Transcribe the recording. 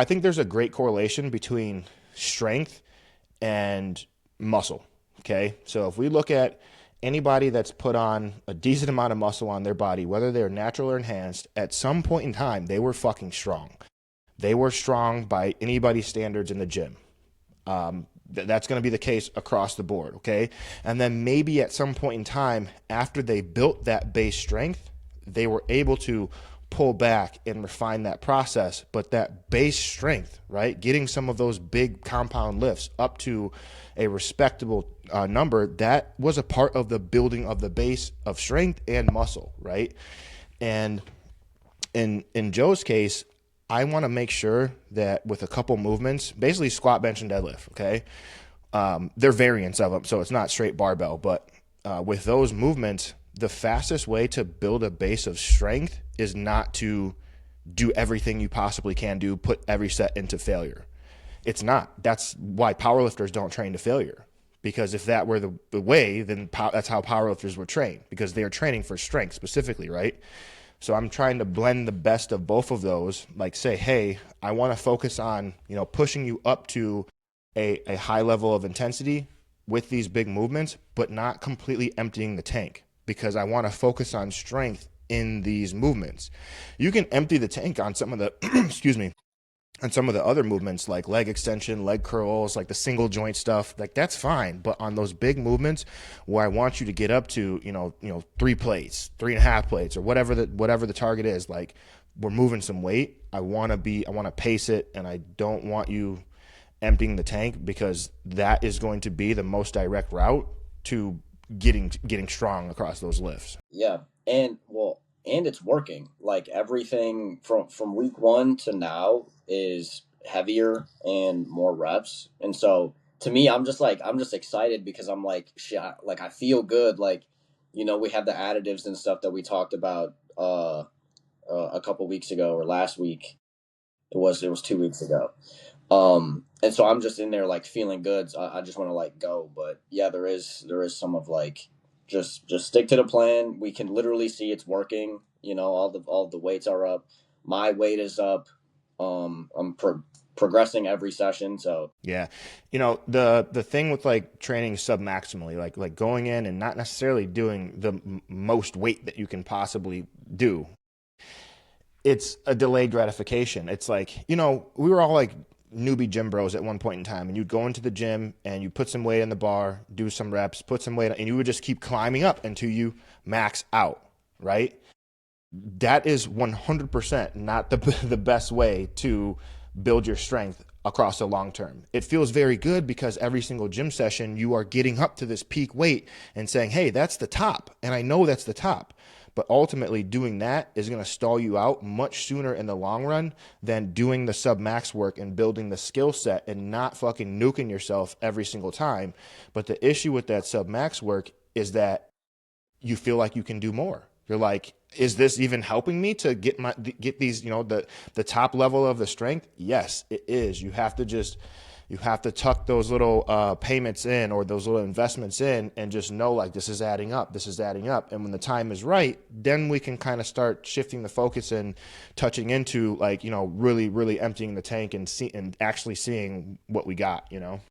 I think there's a great correlation between strength and muscle. Okay. So if we look at anybody that's put on a decent amount of muscle on their body, whether they're natural or enhanced, at some point in time, they were fucking strong. They were strong by anybody's standards in the gym. That's going to be the case across the board. Okay. And then maybe at some point in time, after they built that base strength, they were able to pull back and refine that process. But that base strength, right, getting some of those big compound lifts up to a respectable number, that was a part of the building of the base of strength and muscle, right? And in Joe's case, I want to make sure that with a couple movements, basically squat, bench, and deadlift, okay? They're variants of them, so it's not straight barbell, but with those movements, the fastest way to build a base of strength is not to do everything you possibly can do, put every set into failure. It's not. That's why powerlifters don't train to failure. Because if that were the way, then that's how powerlifters were trained, because they are training for strength specifically, right? So I'm trying to blend the best of both of those, like say, hey, I want to focus on, pushing you up to a high level of intensity with these big movements, but not completely emptying the tank, because I want to focus on strength in these movements. You can empty the tank on some of the, excuse me, on some of the other movements like leg extension, leg curls, like the single joint stuff, like that's fine. But on those big movements where I want you to get up to, 3 plates, 3.5 plates, or whatever the target is, like we're moving some weight. I want to pace it, and I don't want you emptying the tank, because that is going to be the most direct route to getting strong across those lifts. Yeah, and it's working. Like everything from week one to now is heavier and more reps, and so to me, I'm just excited because I'm like shit. Like I feel good. Like we have the additives and stuff that we talked about a couple weeks ago or last week. It was 2 weeks ago. And so I'm just in there like feeling good. So I just want to like go, but yeah, there is some of like just stick to the plan. We can literally see it's working. All the weights are up. My weight is up. I'm progressing every session. So Yeah. The thing with like training submaximally, like going in and not necessarily doing the most weight that you can possibly do, it's a delayed gratification. It's like, we were all like newbie gym bros at one point in time, and you'd go into the gym and you put some weight in the bar, do some reps, put some weight, and you would just keep climbing up until you max out, right? That is 100% not the best way to build your strength across the long term. It feels very good because every single gym session you are getting up to this peak weight and saying, hey, that's the top. And I know that's the top. But ultimately, doing that is going to stall you out much sooner in the long run than doing the sub max work and building the skill set and not fucking nuking yourself every single time. But the issue with that sub max work is that you feel like you can do more. You're like, is this even helping me to get these, the top level of the strength? Yes, it is. You have to tuck those little payments in, or those little investments in, and just know like this is adding up. This is adding up. And when the time is right, then we can kind of start shifting the focus and touching into like, really, really emptying the tank and actually seeing what we got,